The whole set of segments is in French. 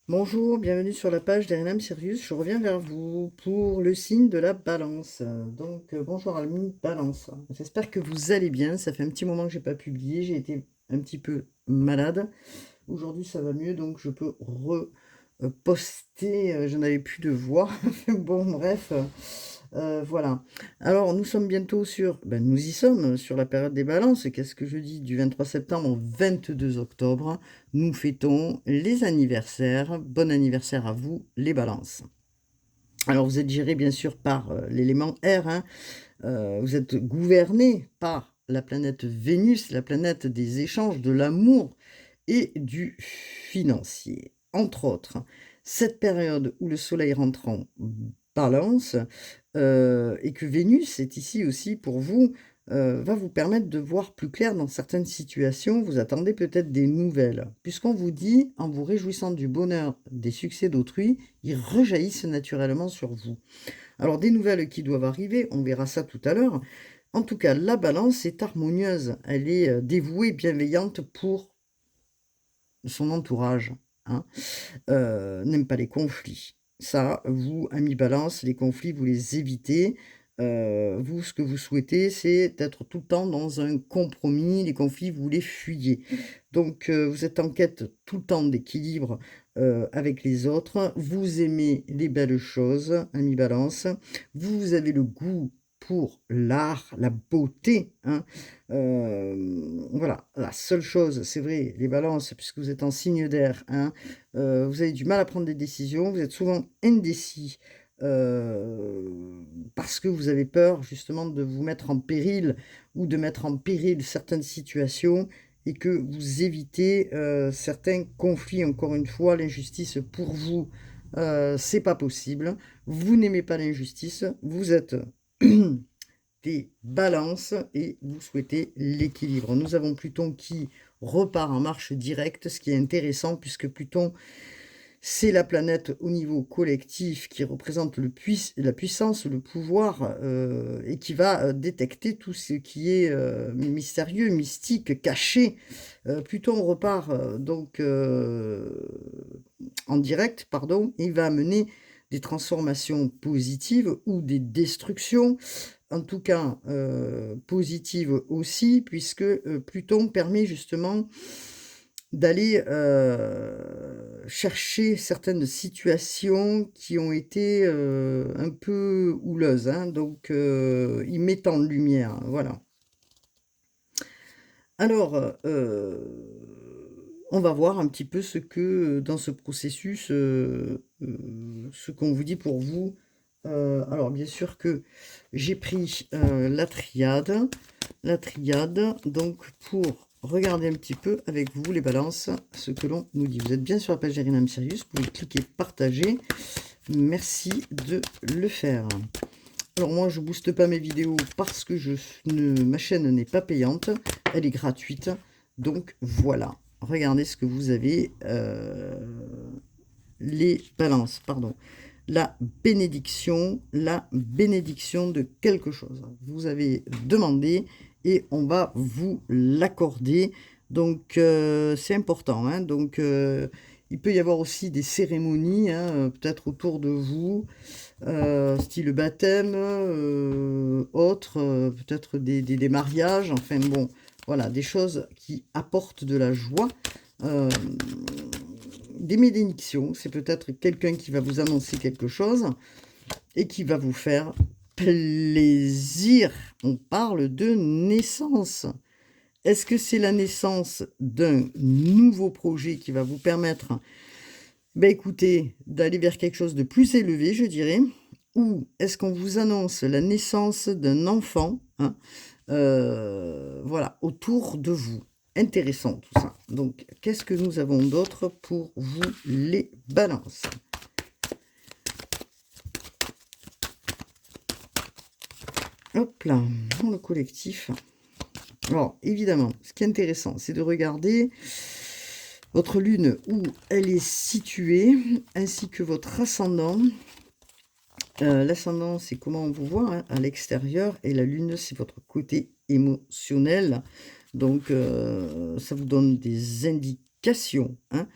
Bonjour, bienvenue sur la page d'Erinam Sirius. Je reviens vers vous pour le signe de la balance. Bonjour Almi Balance. J'espère que vous allez bien. Ça fait un petit moment que j'ai pas publié. J'ai été un petit peu malade. Aujourd'hui, ça va mieux, donc je peux reposter. Je n'avais plus de voix. Bon, bref. Voilà. Alors, nous sommes bientôt nous y sommes sur la période des balances. Qu'est-ce que je dis? Du 23 septembre au 22 octobre, nous fêtons les anniversaires. Bon anniversaire à vous, les balances. Alors, vous êtes géré bien sûr par l'élément R, hein. Vous êtes gouverné par la planète Vénus, la planète des échanges, de l'amour et du financier. Entre autres, cette période où le Soleil rentre en balance et que Vénus est ici aussi pour vous, va vous permettre de voir plus clair dans certaines situations. Vous attendez peut-être des nouvelles, puisqu'on vous dit, en vous réjouissant du bonheur des succès d'autrui, ils rejaillissent naturellement sur vous. Alors des nouvelles qui doivent arriver, on verra ça tout à l'heure. En tout cas, la balance est harmonieuse, elle est dévouée, bienveillante pour son entourage, hein. N'aime pas les conflits. Ça, vous, amis balance, les conflits, vous les évitez. Vous, ce que vous souhaitez, c'est être tout le temps dans un compromis. Les conflits, vous les fuyez. Donc, vous êtes en quête tout le temps d'équilibre avec les autres. Vous aimez les belles choses, amis balance. Vous avez le goût pour l'art, la beauté, hein. Voilà, la seule chose, c'est vrai, les balances, puisque vous êtes en signe d'air, hein, vous avez du mal à prendre des décisions, vous êtes souvent indécis, parce que vous avez peur justement de vous mettre en péril ou de mettre en péril certaines situations et que vous évitez certains conflits. Encore une fois, l'injustice pour vous, c'est pas possible. Vous n'aimez pas l'injustice, vous êtes des balances et vous souhaitez l'équilibre. Nous avons Pluton qui repart en marche directe, ce qui est intéressant puisque Pluton, c'est la planète au niveau collectif qui représente la puissance, le pouvoir et qui va détecter tout ce qui est mystérieux, mystique, caché. Pluton repart en direct, pardon, il va amener des transformations positives ou des destructions, en tout cas positives aussi, puisque Pluton permet justement d'aller chercher certaines situations qui ont été un peu houleuses, hein, donc il met en lumière, voilà. Alors, on va voir un petit peu ce que, dans ce processus, ce qu'on vous dit pour vous. Alors bien sûr que j'ai pris, la triade, donc pour regarder un petit peu avec vous les balances, ce que l'on nous dit. Vous êtes bien sur la page d'Erinam Sirius, vous pouvez cliquer partager. Merci de le faire. Alors moi, je booste pas mes vidéos parce que ma chaîne n'est pas payante, elle est gratuite. Donc voilà, regardez ce que vous avez, les balances, pardon. La bénédiction de quelque chose. Vous avez demandé et on va vous l'accorder. Donc c'est important, hein. Donc il peut y avoir aussi des cérémonies, hein, peut-être autour de vous, style baptême, autres, peut-être des mariages, enfin bon, voilà, des choses qui apportent de la joie. Euh, des bénédictions, c'est peut-être quelqu'un qui va vous annoncer quelque chose et qui va vous faire plaisir. On parle de naissance. Est-ce que c'est la naissance d'un nouveau projet qui va vous permettre, ben écoutez, d'aller vers quelque chose de plus élevé, je dirais, ou est-ce qu'on vous annonce la naissance d'un enfant, hein, voilà, autour de vous? Intéressant tout ça. Donc, qu'est-ce que nous avons d'autre pour vous, les balances? Hop là, dans le collectif. Alors, évidemment, ce qui est intéressant, c'est de regarder votre lune, où elle est située, ainsi que votre ascendant. L'ascendant, c'est comment on vous voit, hein, à l'extérieur, et la lune, c'est votre côté émotionnel. Donc, ça vous donne des indications, hein,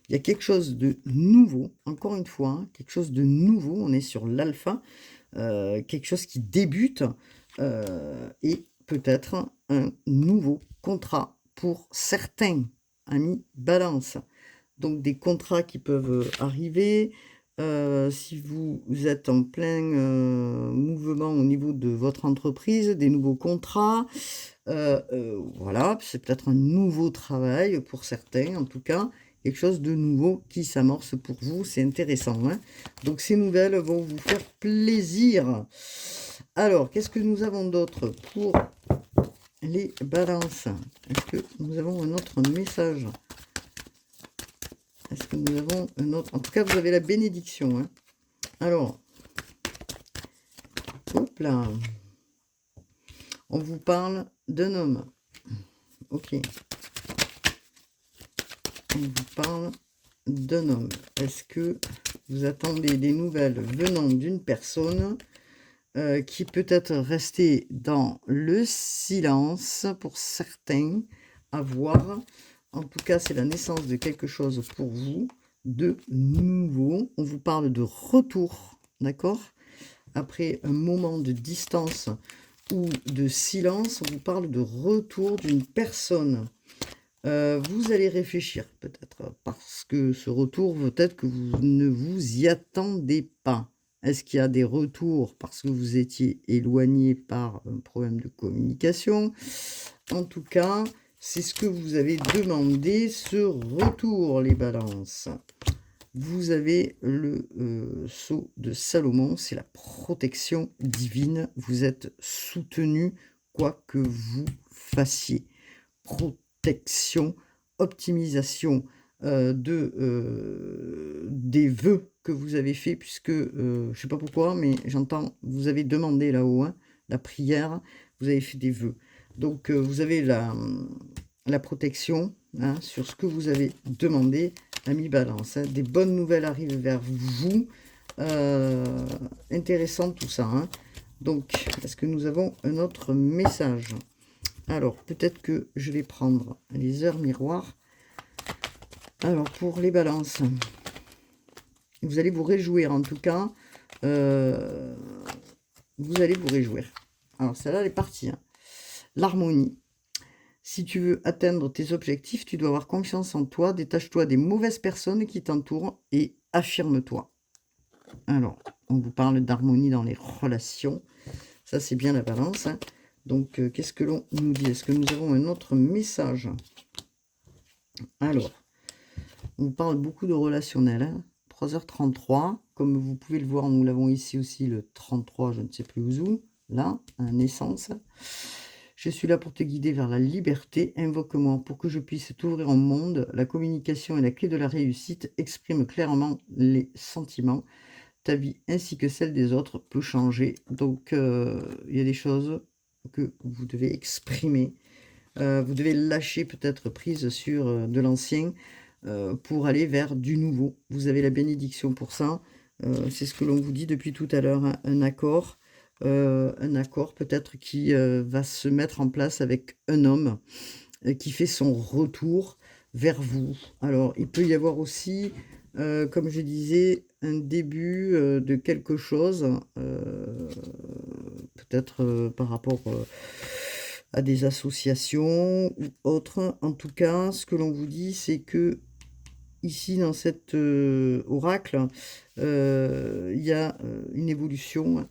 Il y a quelque chose de nouveau, encore une fois, hein, quelque chose de nouveau. On est sur l'alpha, quelque chose qui débute et peut-être un nouveau contrat pour certains amis balance. Donc des contrats qui peuvent arriver. Si vous êtes en plein mouvement au niveau de votre entreprise, des nouveaux contrats, voilà, c'est peut-être un nouveau travail pour certains, en tout cas, quelque chose de nouveau qui s'amorce pour vous, c'est intéressant, hein. Donc ces nouvelles vont vous faire plaisir. Alors, qu'est-ce que nous avons d'autre pour les balances? Est-ce que nous avons un autre message? Est-ce que nous avons un autre? En tout cas, vous avez la bénédiction, hein. Alors, hop là. On vous parle d'un homme. Ok. On vous parle d'un homme. Est-ce que vous attendez des nouvelles venant d'une personne qui peut être restée dans le silence pour certains à voir? En tout cas, c'est la naissance de quelque chose pour vous de nouveau. On vous parle de retour, d'accord? Après un moment de distance ou de silence, on vous parle de retour d'une personne. Vous allez réfléchir peut-être, parce que ce retour, peut-être que vous ne vous y attendez pas. Est-ce qu'il y a des retours parce que vous étiez éloigné par un problème de communication? En tout cas, c'est ce que vous avez demandé, ce retour, les balances. Vous avez le sceau de Salomon, c'est la protection divine. Vous êtes soutenu quoi que vous fassiez. Protection, optimisation des vœux que vous avez fait, puisque je ne sais pas pourquoi, mais j'entends, vous avez demandé là-haut, hein, la prière, vous avez fait des vœux. Donc vous avez la protection, hein, sur ce que vous avez demandé, ami balance, hein. Des bonnes nouvelles arrivent vers vous. Intéressant tout ça, hein. Donc, est-ce que nous avons un autre message? Alors, peut-être que je vais prendre les heures miroirs. Alors, pour les balances, vous allez vous réjouir, en tout cas. Vous allez vous réjouir. Alors, celle-là, elle est partie, hein. L'harmonie. Si tu veux atteindre tes objectifs, tu dois avoir confiance en toi. Détache-toi des mauvaises personnes qui t'entourent et affirme-toi. Alors, on vous parle d'harmonie dans les relations. Ça, c'est bien la balance, hein. Donc, qu'est-ce que l'on nous dit? Est-ce que nous avons un autre message? Alors, on parle beaucoup de relationnel, hein. 3h33. Comme vous pouvez le voir, nous l'avons ici aussi, le 33, je ne sais plus où. Là, à naissance. Je suis là pour te guider vers la liberté. Invoque-moi pour que je puisse t'ouvrir au monde. La communication est la clé de la réussite. Exprime clairement les sentiments. Ta vie ainsi que celle des autres peut changer. Donc, il y a des choses que vous devez exprimer. Vous devez lâcher peut-être prise sur de l'ancien pour aller vers du nouveau. Vous avez la bénédiction pour ça. C'est ce que l'on vous dit depuis tout à l'heure, hein, un accord peut-être qui va se mettre en place avec un homme qui fait son retour vers vous. Alors, il peut y avoir aussi, comme je disais, un début de quelque chose, peut-être par rapport à des associations ou autres. En tout cas, ce que l'on vous dit, c'est que ici, dans cet oracle, il y a une évolution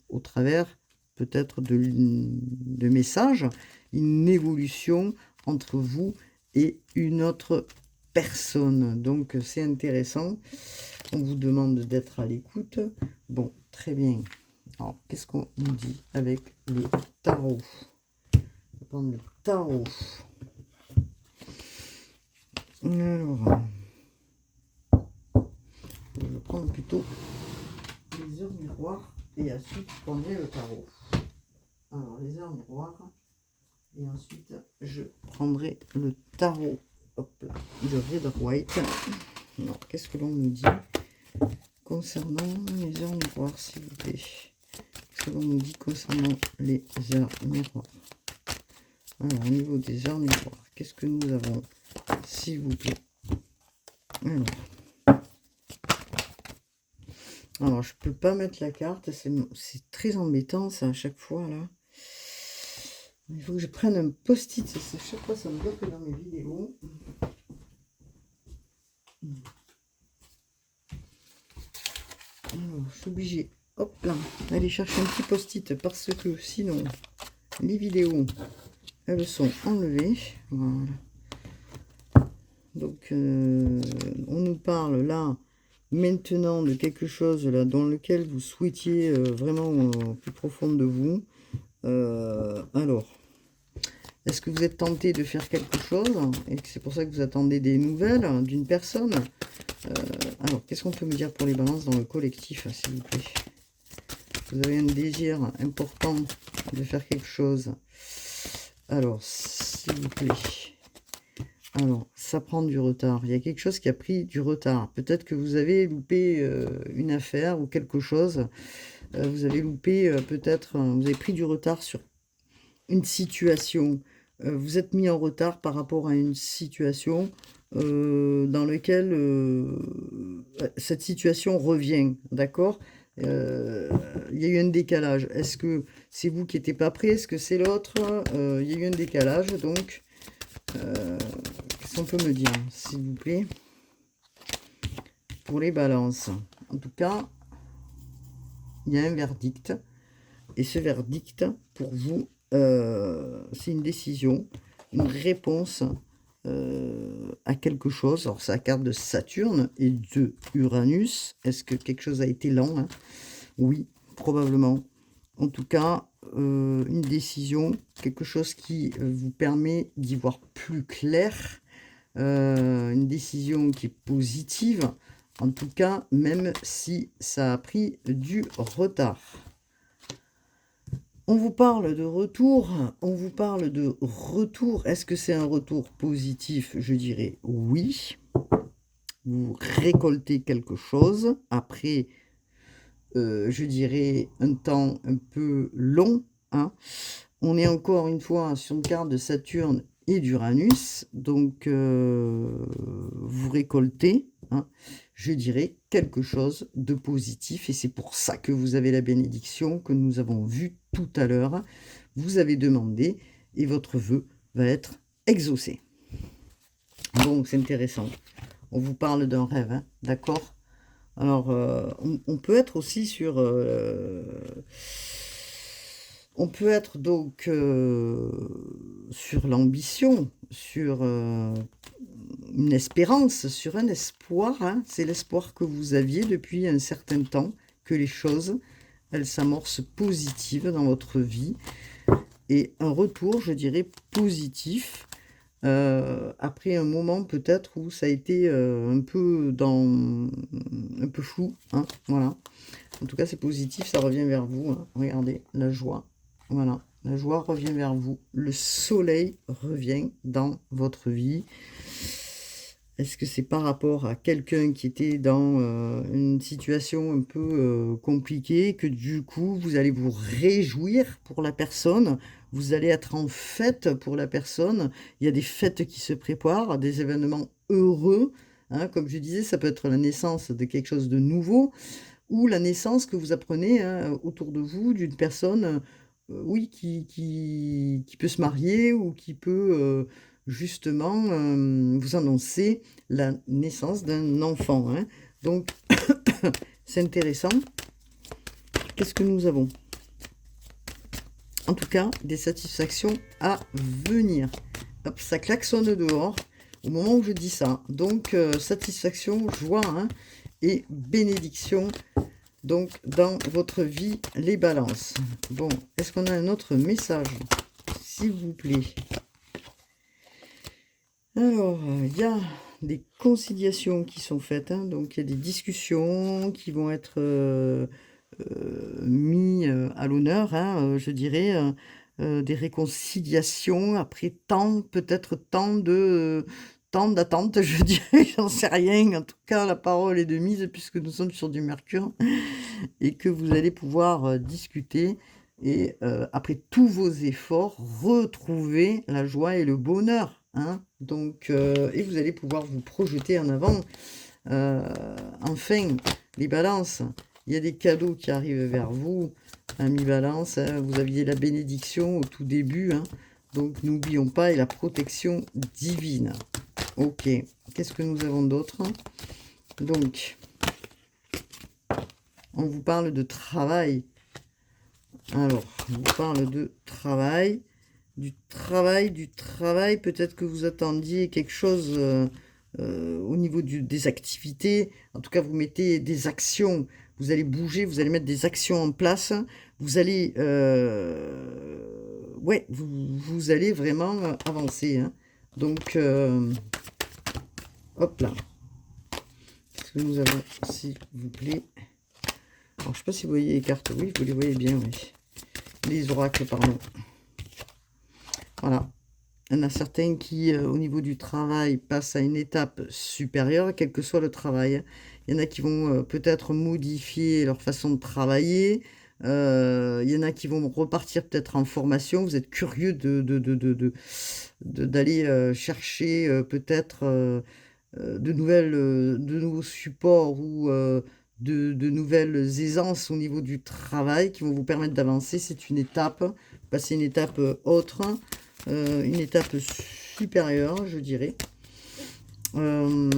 au travers peut-être de messages, une évolution entre vous et une autre personne. Donc, c'est intéressant. On vous demande d'être à l'écoute. Bon, très bien. Alors, qu'est-ce qu'on nous dit avec le tarot? Je vais prendre le tarot. Alors, je vais prendre plutôt les heures miroirs et ensuite je prendrai le tarot. Alors, les heures miroirs et ensuite je prendrai le tarot. Hop là, de Rider-Waite. Alors, qu'est-ce que l'on nous dit concernant les heures miroirs, s'il vous plaît? Qu'est-ce que l'on nous dit concernant les heures miroirs? Alors, au niveau des heures miroirs, qu'est-ce que nous avons? s'il vous plaît. Alors, je peux pas mettre la carte, c'est très embêtant ça à chaque fois là. Il faut que je prenne un post-it, chaque fois ça me bloque dans mes vidéos. Alors, je suis obligée, hop là, aller chercher un petit post-it parce que sinon les vidéos elles sont enlevées. Voilà. Donc on nous parle là maintenant de quelque chose là dans lequel vous souhaitiez vraiment au plus profond de vous. Alors, est-ce que vous êtes tenté de faire quelque chose et que c'est pour ça que vous attendez des nouvelles d'une personne? Alors, qu'est-ce qu'on peut me dire pour les balances dans le collectif, s'il vous plaît? Vous avez un désir important de faire quelque chose. Alors, s'il vous plaît. Alors, ça prend du retard. Il y a quelque chose qui a pris du retard. Peut-être que vous avez loupé une affaire ou quelque chose. Vous avez loupé peut-être, vous avez pris du retard sur une situation. Vous êtes mis en retard par rapport à une situation dans laquelle cette situation revient. D'accord? Il y a eu un décalage. Est-ce que c'est vous qui n'étiez pas prêt? Est-ce que c'est l'autre? Il y a eu un décalage, donc... qu'est-ce qu'on peut me dire, s'il vous plaît, pour les balances? En tout cas, il y a un verdict. Et ce verdict, pour vous, c'est une décision, une réponse à quelque chose. Alors, c'est la carte de Saturne et de Uranus. Est-ce que quelque chose a été lent, hein? Oui, probablement. En tout cas, une décision, quelque chose qui vous permet d'y voir plus clair. Une décision qui est positive. En tout cas, même si ça a pris du retard. On vous parle de retour, on vous parle de retour. Est-ce que c'est un retour positif? Je dirais oui. Vous récoltez quelque chose après, je dirais, un temps un peu long, hein. On est encore une fois sur une carte de Saturne et d'Uranus, donc vous récoltez, hein, je dirais, quelque chose de positif, et c'est pour ça que vous avez la bénédiction que nous avons vue tout à l'heure. Vous avez demandé et votre vœu va être exaucé. Donc c'est intéressant. On vous parle d'un rêve, hein, d'accord? Alors on peut être aussi sur... on peut être donc sur l'ambition, sur une espérance, sur un espoir, hein. C'est l'espoir que vous aviez depuis un certain temps, que les choses, elles s'amorcent positives dans votre vie. Et un retour, je dirais, positif, après un moment peut-être où ça a été un peu flou, hein, voilà. En tout cas, c'est positif, ça revient vers vous, hein. Regardez, la joie. Voilà, la joie revient vers vous. Le soleil revient dans votre vie. Est-ce que c'est par rapport à quelqu'un qui était dans une situation un peu compliquée, que du coup, vous allez vous réjouir pour la personne, vous allez être en fête pour la personne, il y a des fêtes qui se préparent, des événements heureux, hein, comme je disais, ça peut être la naissance de quelque chose de nouveau, ou la naissance que vous apprenez, hein, autour de vous d'une personne, oui, qui peut se marier ou qui peut justement vous annoncer la naissance d'un enfant, hein. Donc, c'est intéressant. Qu'est-ce que nous avons? En tout cas, des satisfactions à venir. Hop, ça klaxonne dehors au moment où je dis ça. Donc, satisfaction, joie, hein, et bénédiction. Donc, dans votre vie, les balances. Bon, est-ce qu'on a un autre message, s'il vous plaît? Alors, il y a des conciliations qui sont faites, hein, donc il y a des discussions qui vont être mis à l'honneur, hein, je dirais, des réconciliations après tant, peut-être tant d'attente, je dirais, j'en sais rien. En tout cas, la parole est de mise puisque nous sommes sur du Mercure et que vous allez pouvoir discuter et après tous vos efforts, retrouver la joie et le bonheur. hein. Donc, et vous allez pouvoir vous projeter en avant. Enfin, les balances, il y a des cadeaux qui arrivent vers vous, amis balance, hein. Vous aviez la bénédiction au tout début, hein. Donc, n'oublions pas, et la protection divine. Ok, qu'est-ce que nous avons d'autre? Donc, on vous parle de travail. Alors, on vous parle de travail. Du travail. Peut-être que vous attendiez quelque chose au niveau des activités. En tout cas, vous mettez des actions. Vous allez bouger, vous allez mettre des actions en place. Vous allez... ouais, vous allez vraiment avancer, hein. Donc, hop là. Qu'est-ce que nous avons, s'il vous plaît? Alors, je ne sais pas si vous voyez les cartes. Oui, vous les voyez bien, oui. Les oracles, pardon. Voilà. Il y en a certains qui, au niveau du travail, passent à une étape supérieure, quel que soit le travail. Il y en a qui vont peut-être modifier leur façon de travailler. Il y en a qui vont repartir peut-être en formation. Vous êtes curieux d'aller chercher peut-être de nouveaux supports ou de nouvelles aisances au niveau du travail qui vont vous permettre d'avancer. C'est une étape, passer une étape autre, une étape supérieure, je dirais. Vous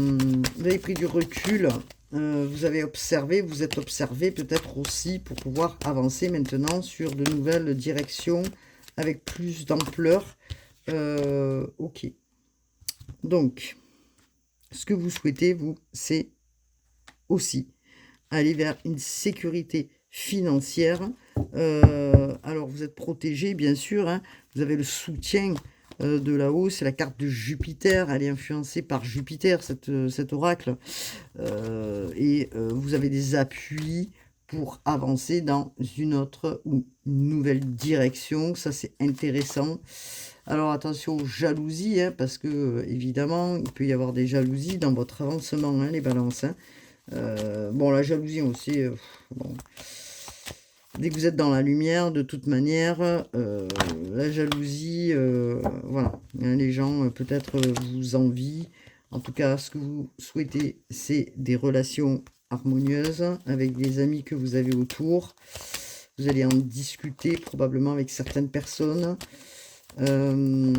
avez pris du recul, vous avez observé, vous êtes observé peut-être aussi pour pouvoir avancer maintenant sur de nouvelles directions avec plus d'ampleur. Ok. Donc, ce que vous souhaitez, vous, c'est aussi aller vers une sécurité financière. Alors, vous êtes protégé, bien sûr, hein. Vous avez le soutien de là-haut. C'est la carte de Jupiter. Elle est influencée par Jupiter, cet oracle. Et vous avez des appuis pour avancer dans une autre ou une nouvelle direction. Ça, c'est intéressant. Alors, attention aux jalousies, hein, parce que, évidemment, il peut y avoir des jalousies dans votre avancement, hein, les balances, hein. Bon, la jalousie aussi, bon. Dès que vous êtes dans la lumière, de toute manière, la jalousie, voilà, hein, les gens peut-être vous envient. En tout cas, ce que vous souhaitez, c'est des relations harmonieuses avec les amis que vous avez autour. Vous allez en discuter probablement avec certaines personnes. Alors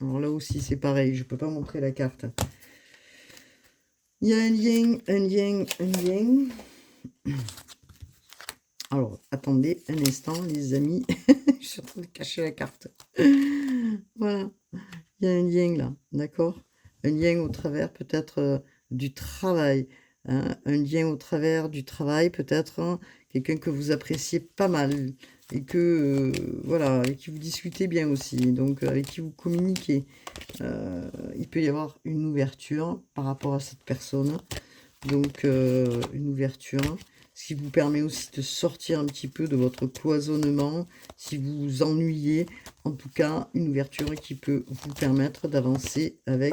là aussi, c'est pareil, je ne peux pas montrer la carte. Il y a un lien. Alors, attendez un instant, les amis. Je suis en train de cacher la carte. Voilà. Il y a un lien là, d'accord? Un lien au travers peut-être du travail. Hein, un lien au travers du travail, peut-être hein, quelqu'un que vous appréciez pas mal. Et que, voilà, avec qui vous discutez bien aussi. Donc, avec qui vous communiquez. Il peut y avoir une ouverture par rapport à cette personne. Donc, une ouverture. Ce qui vous permet aussi de sortir un petit peu de votre cloisonnement. Si vous vous ennuyez, en tout cas, une ouverture qui peut vous permettre d'avancer avec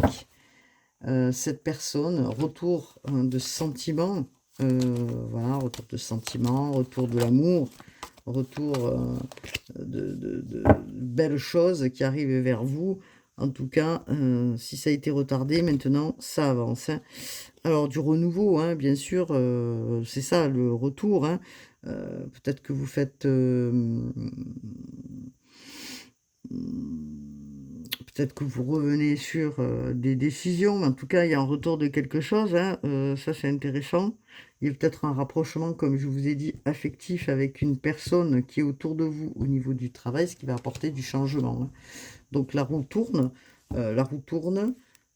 cette personne. Retour de sentiments. Voilà, retour de sentiments, retour de l'amour. Retour de belles choses qui arrivent vers vous. En tout cas, si ça a été retardé, maintenant, ça avance. Hein. Alors, du renouveau, hein, bien sûr, c'est ça, le retour. Hein. Peut-être que vous faites... peut-être que vous revenez sur des décisions. En tout cas, il y a un retour de quelque chose. Hein. Ça, c'est intéressant. Il y a peut-être un rapprochement, comme je vous ai dit, affectif avec une personne qui est autour de vous au niveau du travail, ce qui va apporter du changement. Hein. Donc, la roue tourne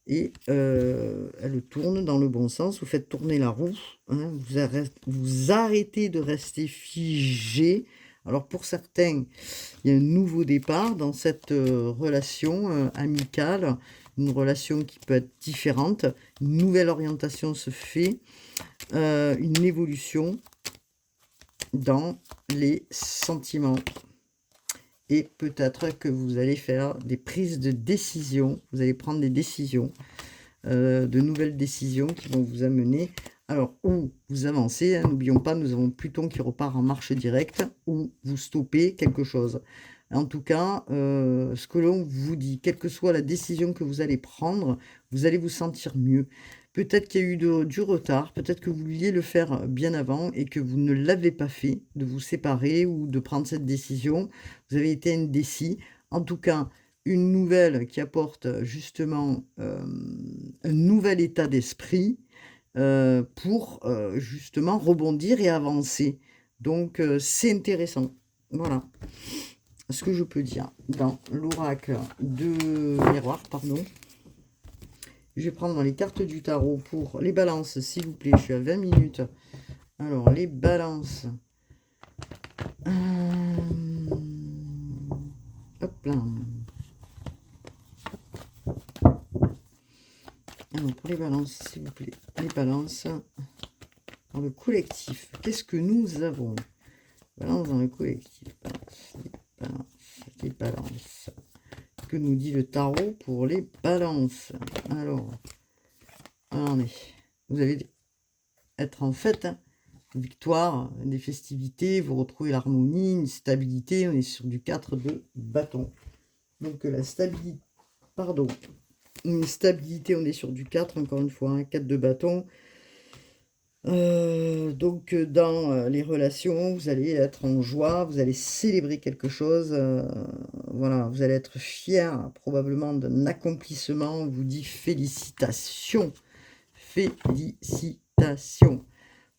et elle tourne dans le bon sens. Vous faites tourner la roue. Hein. Vous arrêtez de rester figé. Alors, pour certains, il y a un nouveau départ dans cette relation amicale, une relation qui peut être différente, une nouvelle orientation se fait, une évolution dans les sentiments. Et peut-être que vous allez faire des prises de décision, vous allez prendre des décisions, de nouvelles décisions qui vont vous amener... Alors, ou vous avancez, hein, n'oublions pas, nous avons Pluton qui repart en marche directe, ou vous stoppez quelque chose. En tout cas, ce que l'on vous dit, quelle que soit la décision que vous allez prendre, vous allez vous sentir mieux. Peut-être qu'il y a eu du retard, peut-être que vous vouliez le faire bien avant et que vous ne l'avez pas fait, de vous séparer ou de prendre cette décision. Vous avez été indécis. En tout cas, une nouvelle qui apporte justement un nouvel état d'esprit pour justement rebondir et avancer. Donc, c'est intéressant. Voilà ce que je peux dire dans l'oracle de miroir, pardon. Je vais prendre les cartes du tarot pour les balances, s'il vous plaît. Je suis à 20 minutes. Alors, les balances. Hop là. Alors, pour les balances, s'il vous plaît. Les balances dans le collectif. Qu'est-ce que nous avons? Balance dans le collectif. Les balances. Que nous dit le tarot pour les balances? Alors, attendez. Vous allez être en fête, hein, victoire, des festivités, vous retrouvez l'harmonie, une stabilité. On est sur du 4 de bâton. Donc la stabilité, pardon, une stabilité, on est sur du 4, encore une fois, hein, 4 de bâton. Donc dans les relations, vous allez être en joie, vous allez célébrer quelque chose, voilà, vous allez être fier probablement d'un accomplissement. On vous dit félicitations, félicitations.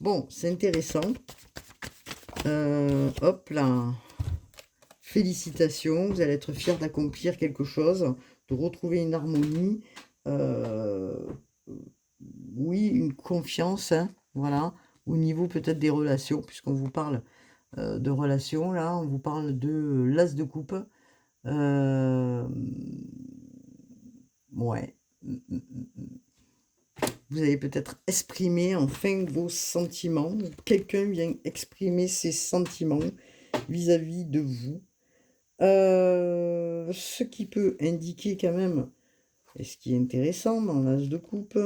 Bon, c'est intéressant. Hop là, félicitations, vous allez être fier d'accomplir quelque chose, de retrouver une harmonie, oui, une confiance, hein, voilà, au niveau peut-être des relations, puisqu'on vous parle de relations, là, on vous parle de l'as de coupe. Ouais. Vous allez peut-être exprimer enfin vos sentiments. Quelqu'un vient exprimer ses sentiments vis-à-vis de vous. Ce qui peut indiquer quand même, et ce qui est intéressant dans l'as de coupe.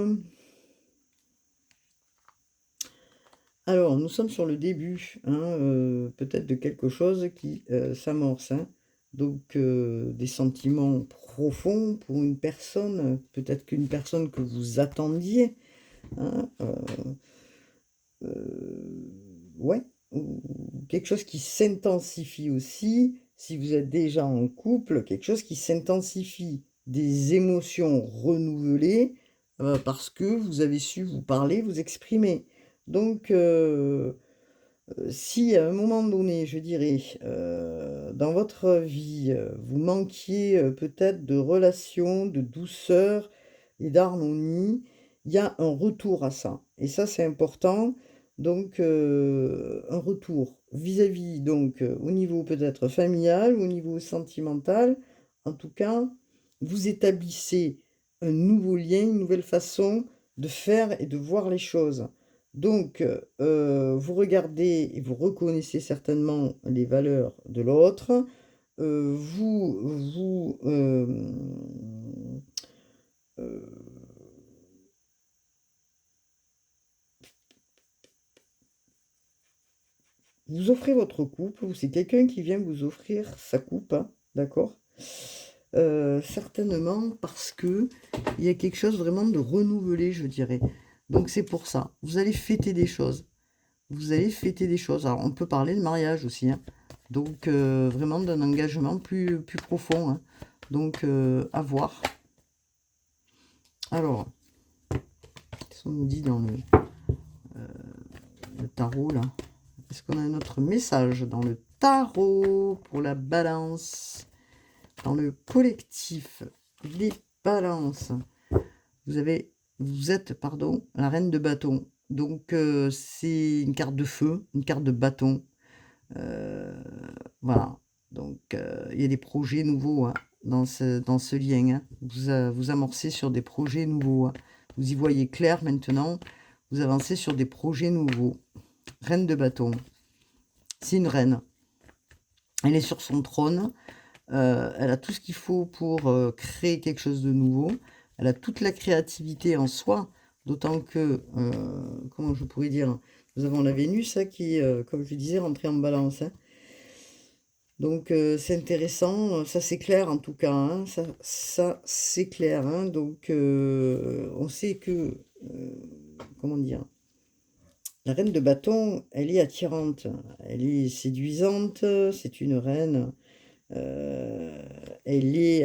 Alors, nous sommes sur le début, hein, peut-être de quelque chose qui s'amorce, hein. Donc, des sentiments profonds pour une personne, peut-être qu'une personne que vous attendiez, hein, ouais, ou quelque chose qui s'intensifie aussi, si vous êtes déjà en couple, quelque chose qui s'intensifie, des émotions renouvelées, parce que vous avez su vous parler, vous exprimer. Donc, si à un moment donné, je dirais, dans votre vie, vous manquiez peut-être de relations, de douceur et d'harmonie, il y a un retour à ça. Et ça, c'est important. Donc, un retour vis-à-vis, donc, au niveau peut-être familial, au niveau sentimental. En tout cas, vous établissez un nouveau lien, une nouvelle façon de faire et de voir les choses. Donc, vous regardez et vous reconnaissez certainement les valeurs de l'autre. Vous offrez votre coupe, ou c'est quelqu'un qui vient vous offrir sa coupe, hein, d'accord? Certainement parce que il y a quelque chose vraiment de renouvelé, je dirais. Donc c'est pour ça. Vous allez fêter des choses. Vous allez fêter des choses. Alors on peut parler de mariage aussi, hein. Donc vraiment d'un engagement plus profond, hein. Donc à voir. Alors, qu'est-ce qu'on nous dit dans le tarot là? Est-ce qu'on a un autre message dans le tarot pour la balance? Dans le collectif, les balances. Vous êtes, pardon, la reine de bâton. Donc c'est une carte de feu, une carte de bâton. Voilà. Donc il y a des projets nouveaux, hein, dans ce lien, hein. Vous amorcez sur des projets nouveaux, hein. Vous y voyez clair maintenant. Vous avancez sur des projets nouveaux. Reine de bâton. C'est une reine. Elle est sur son trône. Elle a tout ce qu'il faut pour créer quelque chose de nouveau. Elle a toute la créativité en soi, d'autant que, comment je pourrais dire, nous avons la Vénus, hein, qui, comme je disais, rentrée en balance, hein. Donc c'est intéressant, ça c'est clair en tout cas, hein, ça c'est clair, hein, donc on sait que, comment dire? La reine de bâton, elle est attirante, elle est séduisante, c'est une reine, heu, elle est,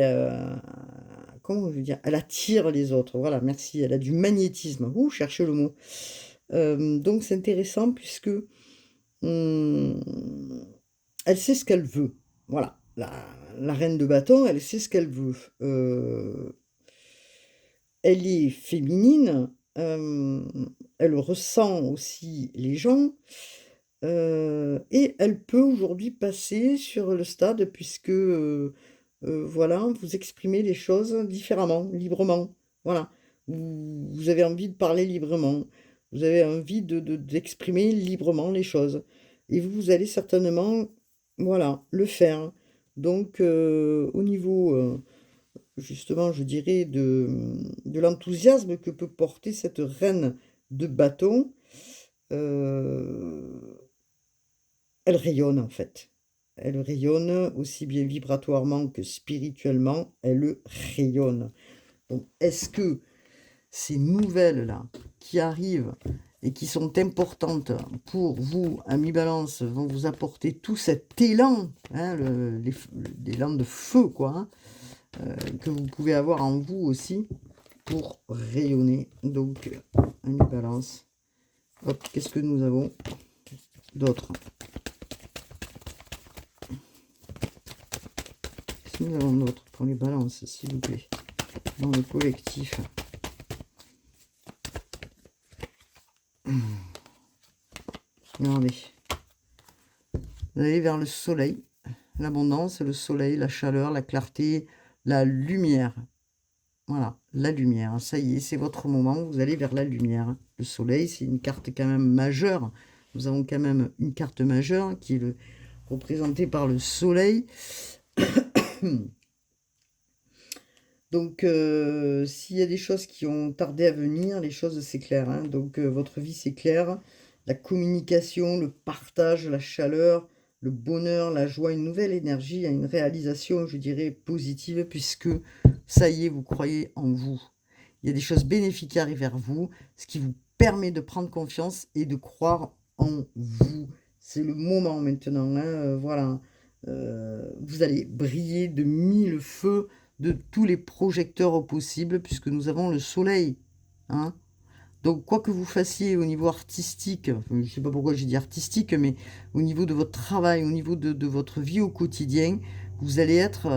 comment je veux dire? Elle attire les autres, voilà merci, elle a du magnétisme. Ouh, cherchez le mot. Donc c'est intéressant puisque, mmh, elle sait ce qu'elle veut. Voilà, la reine de bâton, elle sait ce qu'elle veut. Elle est féminine, elle ressent aussi les gens, et elle peut aujourd'hui passer sur le stade puisque, voilà, vous exprimez les choses différemment, librement. Voilà. Vous avez envie de parler librement. Vous avez envie d'exprimer librement les choses et vous allez certainement, voilà, le faire. Donc au niveau, justement, je dirais de l'enthousiasme que peut porter cette reine de bâton, heu, elle rayonne, en fait. Elle rayonne aussi bien vibratoirement que spirituellement, elle rayonne. Donc est-ce que ces nouvelles-là qui arrivent et qui sont importantes pour vous, amis Balance, vont vous apporter tout cet élan, hein, l'élan de feu, quoi, hein, que vous pouvez avoir en vous aussi pour rayonner. Donc, amis Balance, hop, qu'est-ce que nous avons d'autre? Qu'est-ce que nous avons d'autre pour les balances, s'il vous plaît, dans le collectif? Regardez. Vous allez vers le soleil, l'abondance, le soleil, la chaleur, la clarté, la lumière. Voilà, la lumière. Ça y est, c'est votre moment, vous allez vers la lumière. Le soleil, c'est une carte quand même majeure. Nous avons quand même une carte majeure qui est représentée par le soleil. Donc, s'il y a des choses qui ont tardé à venir, les choses, c'est clair, hein. Donc, votre vie, c'est clair. La communication, le partage, la chaleur, le bonheur, la joie, une nouvelle énergie, une réalisation, je dirais, positive, puisque ça y est, vous croyez en vous. Il y a des choses bénéfiques qui arrivent vers vous, ce qui vous permet de prendre confiance et de croire en vous. C'est le moment maintenant, hein, voilà. Vous allez briller de mille feux, de tous les projecteurs possibles, puisque nous avons le soleil, hein. Donc, quoi que vous fassiez au niveau artistique, je ne sais pas pourquoi j'ai dit artistique, mais au niveau de votre travail, au niveau de votre vie au quotidien, vous allez être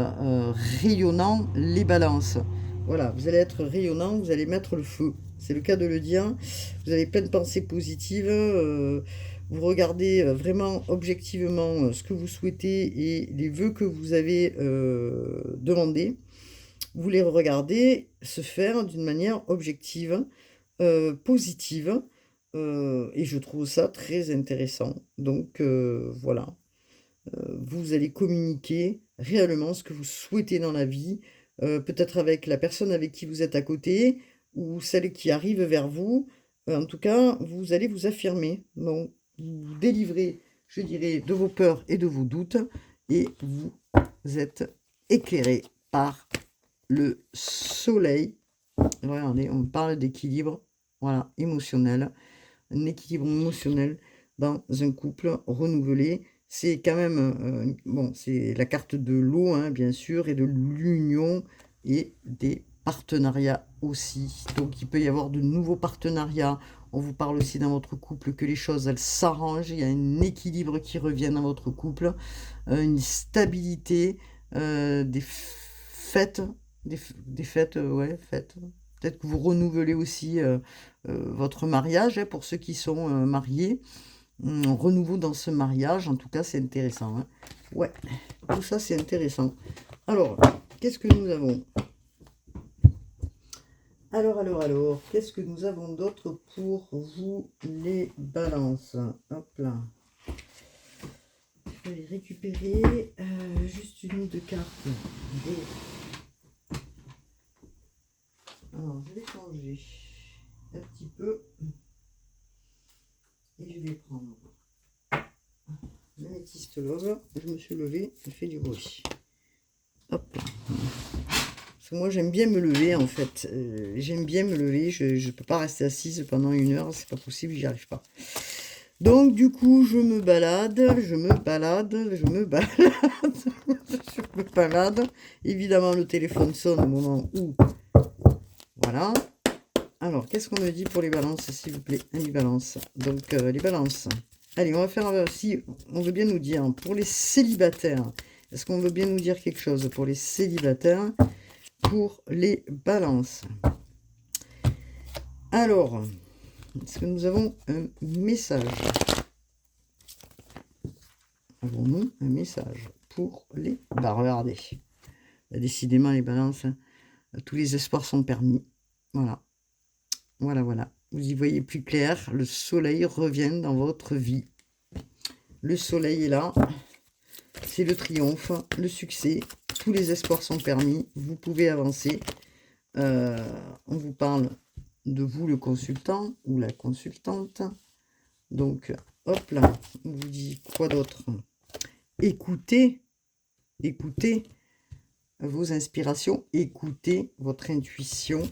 rayonnant les balances. Voilà, vous allez être rayonnant, vous allez mettre le feu. C'est le cas de le dire. Vous avez plein de pensées positives. Vous regardez vraiment objectivement ce que vous souhaitez et les vœux que vous avez demandés. Vous les regardez se faire d'une manière objective, positive, et je trouve ça très intéressant. Donc voilà, vous allez communiquer réellement ce que vous souhaitez dans la vie, peut-être avec la personne avec qui vous êtes à côté ou celle qui arrive vers vous. En tout cas, vous allez vous affirmer. Donc vous vous délivrez, je dirais, de vos peurs et de vos doutes et vous êtes éclairé par le soleil. Regardez, on parle d'équilibre, voilà, émotionnel, un équilibre émotionnel dans un couple renouvelé. C'est quand même, bon, c'est la carte de l'eau, hein, bien sûr, et de l'union et des partenariats aussi. Donc, il peut y avoir de nouveaux partenariats. On vous parle aussi dans votre couple que les choses, elles s'arrangent. Il y a un équilibre qui revient dans votre couple, une stabilité, des fêtes, des fêtes, ouais, fêtes. Peut-être que vous renouvelez aussi votre mariage, hein, pour ceux qui sont mariés. Renouveau dans ce mariage, en tout cas, c'est intéressant, hein. Ouais, tout ça, c'est intéressant. Alors, qu'est-ce que nous avons? Alors, qu'est-ce que nous avons d'autre pour vous, les balances? Hop là. Je vais récupérer juste une ou deux cartes. Alors, je vais changer un petit peu. Et je vais prendre L'améthyste love, je me suis levée, elle fait du bruit. Hop. Parce que moi j'aime bien me lever en fait. J'aime bien me lever, je ne peux pas rester assise pendant 1 heure, c'est pas possible, j'y arrive pas. Donc du coup je me balade, je me balade, je me balade, je me balade. Évidemment le téléphone sonne au moment où... Voilà. Alors qu'est-ce qu'on me dit pour les balances s'il vous plaît? Les balances. Donc les balances. Allez, on va faire, si on veut bien nous dire, pour les célibataires, est-ce qu'on veut bien nous dire quelque chose pour les célibataires, pour les balances? Alors, est-ce que nous avons un message? Avons-nous un message pour les... Bah, regardez. Décidément, les balances, hein, tous les espoirs sont permis. Voilà. Voilà, voilà. Vous y voyez plus clair. Le soleil revient dans votre vie. Le soleil est là. C'est le triomphe, le succès. Tous les espoirs sont permis. Vous pouvez avancer. On vous parle de vous, le consultant ou la consultante. Donc, hop là, on vous dit quoi d'autre? Écoutez, écoutez vos inspirations, écoutez votre intuition.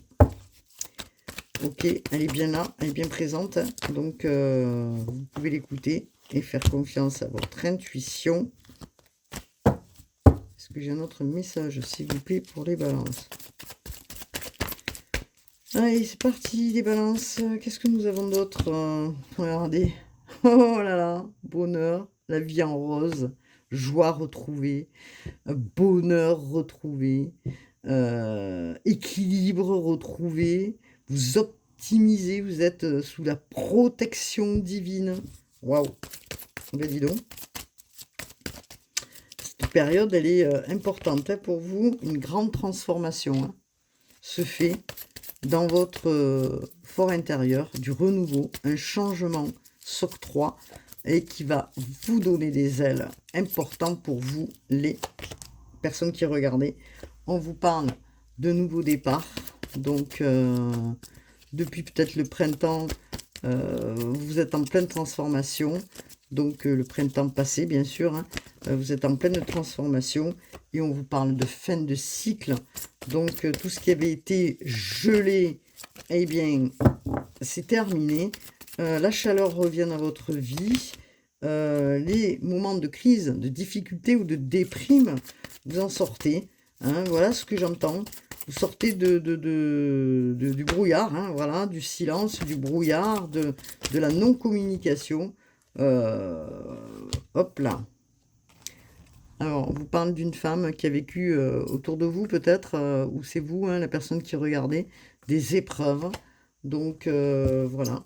Ok, elle est bien là, elle est bien présente. Donc, vous pouvez l'écouter et faire confiance à votre intuition. Est-ce que j'ai un autre message, s'il vous plaît, pour les balances? Allez, c'est parti, les balances. Qu'est-ce que nous avons d'autre? Regardez. Oh là là, bonheur, la vie en rose, joie retrouvée, bonheur retrouvé, équilibre retrouvé. Vous optimisez, vous êtes sous la protection divine. Waouh! Ben dis donc. Cette période, elle est importante hein, pour vous. Une grande transformation hein, se fait dans votre fort intérieur, du renouveau, un changement s'octroie et qui va vous donner des ailes importantes pour vous, les personnes qui regardez. On vous parle de nouveaux départs. Donc, depuis peut-être le printemps, vous êtes en pleine transformation. Donc, le printemps passé, bien sûr. Hein, vous êtes en pleine transformation. Et on vous parle de fin de cycle. Donc, tout ce qui avait été gelé, eh bien, c'est terminé. La chaleur revient dans votre vie. Les moments de crise, de difficulté ou de déprime, vous en sortez. Hein, voilà ce que j'entends. Vous sortez du brouillard, hein, voilà, du silence, du brouillard, de la non-communication. Hop là. Alors, on vous parle d'une femme qui a vécu autour de vous, peut-être, ou c'est vous, hein, la personne qui regardait, des épreuves. Donc, voilà.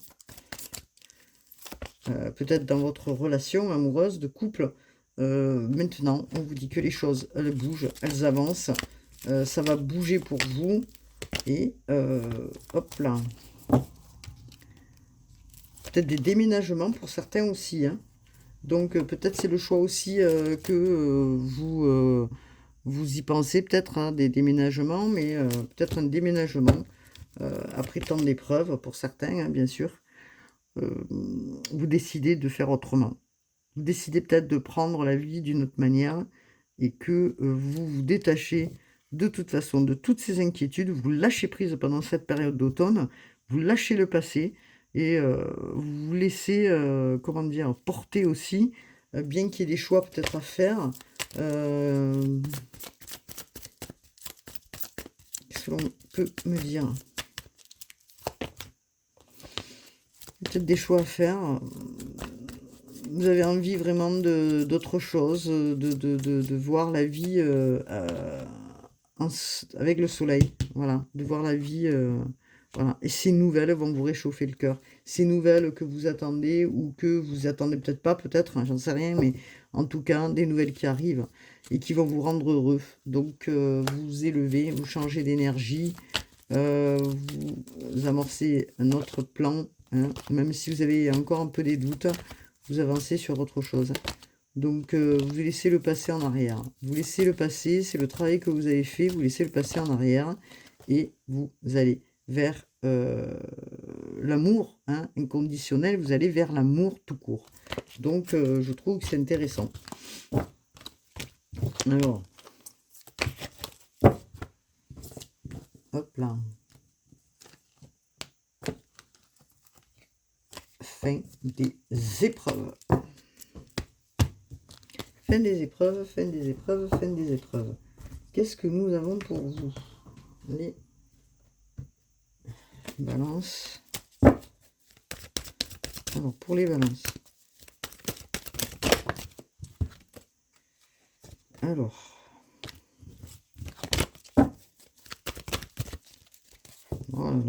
Peut-être dans votre relation amoureuse, de couple. Maintenant, on vous dit que les choses, elles bougent, elles avancent. Ça va bouger pour vous. Et hop là. Peut-être des déménagements pour certains aussi. Hein. Donc, peut-être c'est le choix aussi que vous y pensez, peut-être, hein, des déménagements, mais peut-être un déménagement après tant d'épreuves pour certains, hein, bien sûr. Vous décidez de faire autrement. Vous décidez peut-être de prendre la vie d'une autre manière et que vous vous détachez de toute façon de toutes ces inquiétudes, vous lâchez prise pendant cette période d'automne, vous lâchez le passé et vous vous laissez, comment dire, porter aussi, bien qu'il y ait des choix peut-être à faire. Qu'est-ce que l'on peut me dire? Peut-être des choix à faire. Vous avez envie vraiment d'autre chose, de voir la vie avec le soleil, voilà, de voir la vie, voilà. Et ces nouvelles vont vous réchauffer le cœur. Ces nouvelles que vous attendez ou que vous attendez peut-être pas, peut-être, hein, j'en sais rien, mais en tout cas, des nouvelles qui arrivent et qui vont vous rendre heureux. Donc, vous vous élevez, vous changez d'énergie, vous amorcez un autre plan, hein, même si vous avez encore un peu des doutes, vous avancez sur autre chose. Donc, vous laissez le passé en arrière. Vous laissez le passé, c'est le travail que vous avez fait, vous laissez le passé en arrière et vous allez vers l'amour hein, inconditionnel, vous allez vers l'amour tout court. Donc, je trouve que c'est intéressant. Alors, hop là. Fin des épreuves. Fin des épreuves, fin des épreuves, fin des épreuves. Qu'est-ce que nous avons pour vous? Les balances. Alors, pour les balances. Alors. Oh là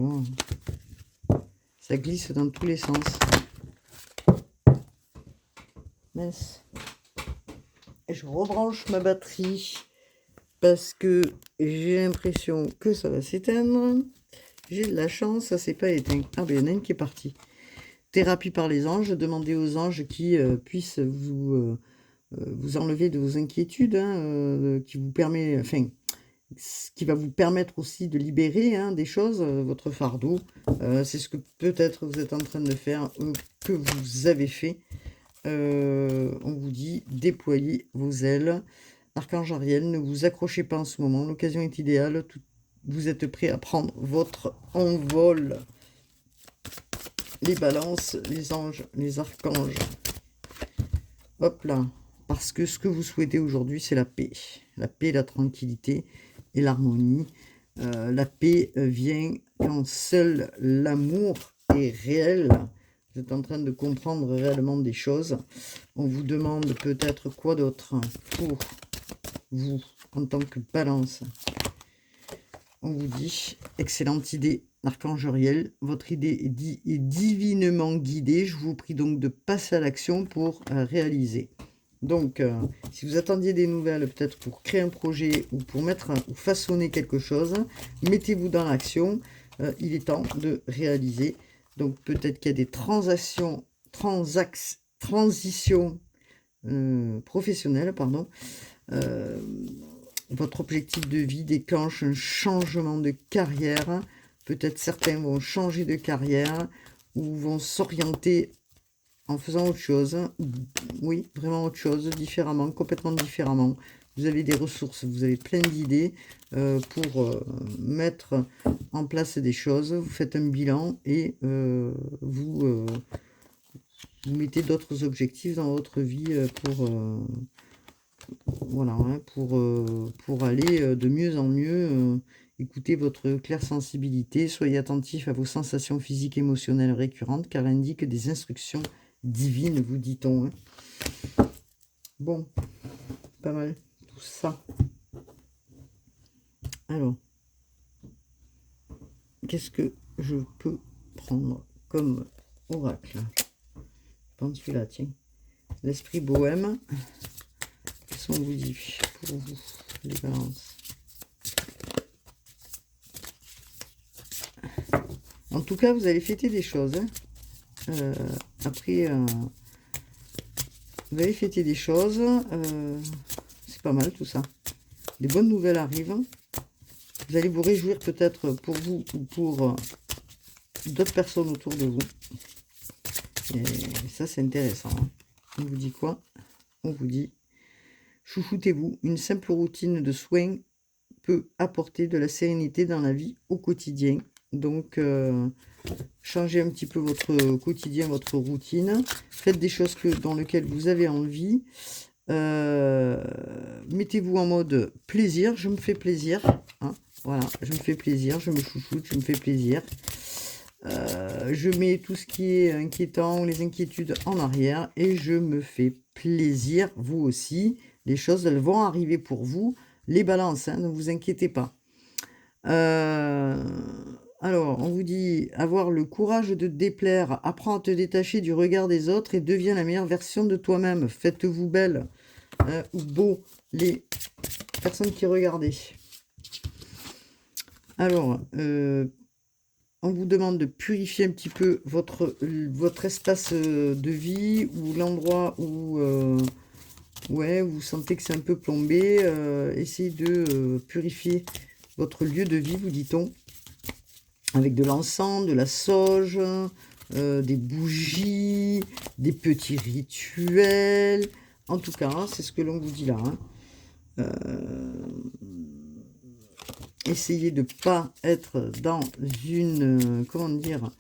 là. Ça glisse dans tous les sens. Mince. Et je rebranche ma batterie parce que j'ai l'impression que ça va s'éteindre. J'ai de la chance, ça s'est pas éteint. Ah ben il y en a une qui est partie. Thérapie par les anges. Demandez aux anges qui puissent vous enlever de vos inquiétudes, hein, qui vous permet, enfin, qui va vous permettre aussi de libérer des choses, votre fardeau. C'est ce que peut-être vous êtes en train de faire, que vous avez fait. On vous dit, déployez vos ailes. Archange Ariel, ne vous accrochez pas en ce moment. L'occasion est idéale. Vous êtes prêt à prendre votre envol. Les balances, les anges, les archanges. Hop là. Parce que ce que vous souhaitez aujourd'hui, c'est la paix. La paix, la tranquillité et l'harmonie. La paix vient quand seul l'amour est réel. Vous êtes en train de comprendre réellement des choses. On vous demande peut-être quoi d'autre pour vous en tant que balance. On vous dit, excellente idée, Archange Uriel. Votre idée est divinement guidée. Je vous prie donc de passer à l'action pour réaliser. Donc, si vous attendiez des nouvelles, peut-être pour créer un projet ou pour mettre ou façonner quelque chose, mettez-vous dans l'action. Il est temps de réaliser. Donc, peut-être qu'il y a des transitions professionnelles, pardon. Votre objectif de vie déclenche un changement de carrière. Peut-être certains vont changer de carrière ou vont s'orienter en faisant autre chose. Oui, vraiment autre chose, différemment, complètement différemment. Vous avez des ressources, vous avez plein d'idées pour mettre en place des choses. Vous faites un bilan et vous mettez d'autres objectifs dans votre vie voilà, pour aller de mieux en mieux. Écoutez votre claire sensibilité, soyez attentif à vos sensations physiques et émotionnelles récurrentes car elles indiquent des instructions divines, vous dit-on. Bon, pas mal tout ça. Alors, qu'est-ce que je peux prendre comme oracle? Je pense celui-là, tiens. L'esprit bohème. Qu'est-ce qu'on vous dit pour vous, les balances? En tout cas, vous allez fêter des choses. Après, vous allez fêter des choses. C'est pas mal tout ça. Des bonnes nouvelles arrivent. Vous allez vous réjouir peut-être pour vous ou pour d'autres personnes autour de vous. Et ça, c'est intéressant. On vous dit quoi? On vous dit, chouchoutez-vous. Une simple routine de soins peut apporter de la sérénité dans la vie au quotidien. Donc, changez un petit peu votre quotidien, votre routine. Faites des choses dans lesquelles vous avez envie. Mettez-vous en mode plaisir. Je me fais plaisir. Voilà, je me fais plaisir. Je me chouchoute, je me fais plaisir. Je mets tout ce qui est inquiétant, les inquiétudes en arrière. Et je me fais plaisir, vous aussi. Les choses, elles vont arriver pour vous. Les balances, ne vous inquiétez pas. Alors, on vous dit avoir le courage de déplaire, apprends à te détacher du regard des autres et deviens la meilleure version de toi-même. Faites-vous belle ou beau, les personnes qui regardaient. Alors, on vous demande de purifier un petit peu votre espace de vie ou l'endroit où vous sentez que c'est un peu plombé. Essayez de purifier votre lieu de vie, vous dit-on, avec de l'encens, de la sauge, des bougies, des petits rituels. En tout cas, hein, c'est ce que l'on vous dit là. Hein. Essayez de ne pas être dans une... comment dire,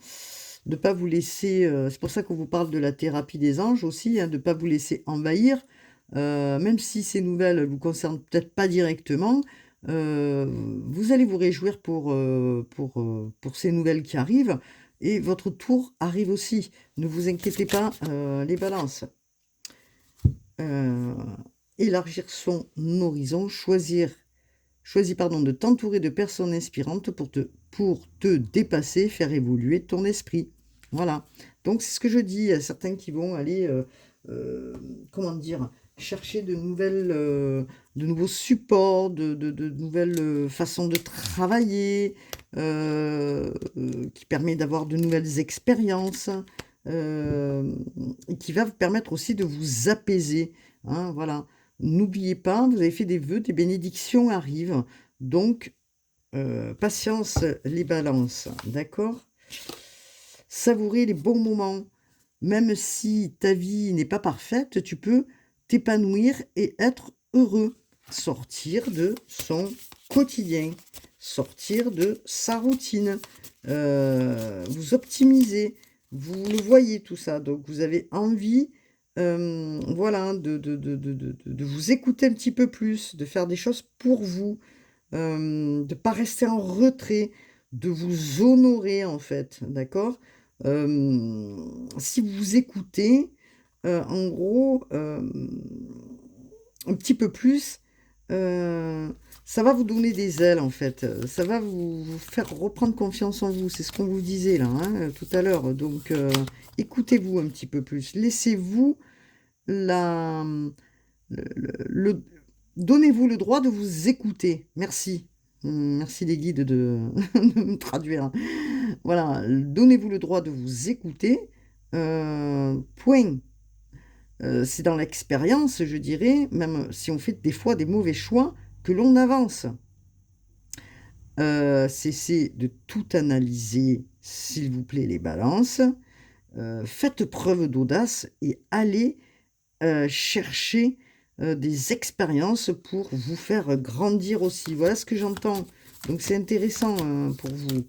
de ne pas vous laisser... c'est pour ça qu'on vous parle de la thérapie des anges aussi, hein, de ne pas vous laisser envahir. Même si ces nouvelles ne vous concernent peut-être pas directement, vous allez vous réjouir pour ces nouvelles qui arrivent. Et votre tour arrive aussi. Ne vous inquiétez pas, les balances. Élargir son horizon, choisis de t'entourer de personnes inspirantes pour te dépasser, faire évoluer ton esprit. Voilà. Donc, c'est ce que je dis. Il y a certains qui vont aller, comment dire, chercher de nouveaux supports, de nouvelles façons de travailler, qui permet d'avoir de nouvelles expériences, et qui va vous permettre aussi de vous apaiser. Hein, voilà. N'oubliez pas, vous avez fait des vœux, des bénédictions arrivent. Donc, patience les balances, d'accord? Savourez les bons moments. Même si ta vie n'est pas parfaite, tu peux t'épanouir et être heureux. Sortir de son quotidien, sortir de sa routine, vous optimiser. Vous le voyez tout ça, donc vous avez envie, voilà, de vous écouter un petit peu plus, de faire des choses pour vous, de ne pas rester en retrait, de vous honorer en fait, d'accord? Si vous vous écoutez, en gros, un petit peu plus, ça va vous donner des ailes en fait, ça va vous faire reprendre confiance en vous, c'est ce qu'on vous disait là, hein, tout à l'heure, donc écoutez-vous un petit peu plus, laissez-vous la, donnez-vous le droit de vous écouter, merci. Merci les guides de me traduire. Voilà, donnez-vous le droit de vous écouter. Point. C'est dans l'expérience, je dirais, même si on fait des fois des mauvais choix, que l'on avance. Cessez de tout analyser, s'il vous plaît, les balances. Faites preuve d'audace et allez chercher des expériences pour vous faire grandir aussi. Voilà ce que j'entends. Donc c'est intéressant pour vous.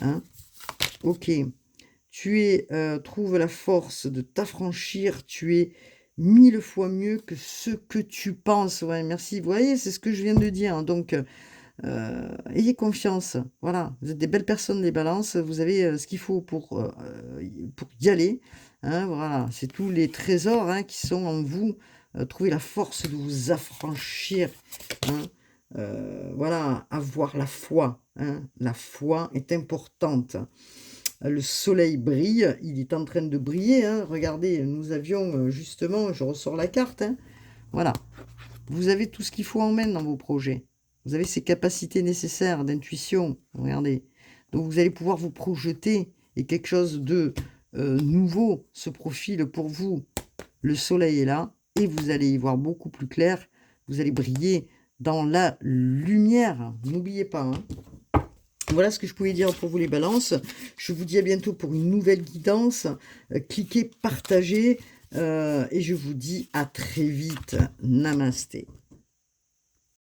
Hein. Ok. Trouve la force de t'affranchir. Tu es 1000 fois mieux que ce que tu penses. Ouais, merci. Vous voyez, c'est ce que je viens de dire. Hein. Donc, ayez confiance. Voilà, vous êtes des belles personnes, les balances. Vous avez ce qu'il faut pour y aller. Hein, voilà, c'est tous les trésors hein, qui sont en vous. Trouvez la force de vous affranchir. Hein. Voilà, avoir la foi. Hein. La foi est importante. Le soleil brille, il est en train de briller. Hein. Regardez, nous avions justement, je ressors la carte. Hein. Voilà, vous avez tout ce qu'il faut en main dans vos projets. Vous avez ces capacités nécessaires d'intuition. Regardez. Donc vous allez pouvoir vous projeter et quelque chose de nouveau se profile pour vous. Le soleil est là et vous allez y voir beaucoup plus clair. Vous allez briller dans la lumière. N'oubliez pas. Hein. Voilà ce que je pouvais dire pour vous les balances. Je vous dis à bientôt pour une nouvelle guidance. Cliquez, partagez et je vous dis à très vite. Namasté.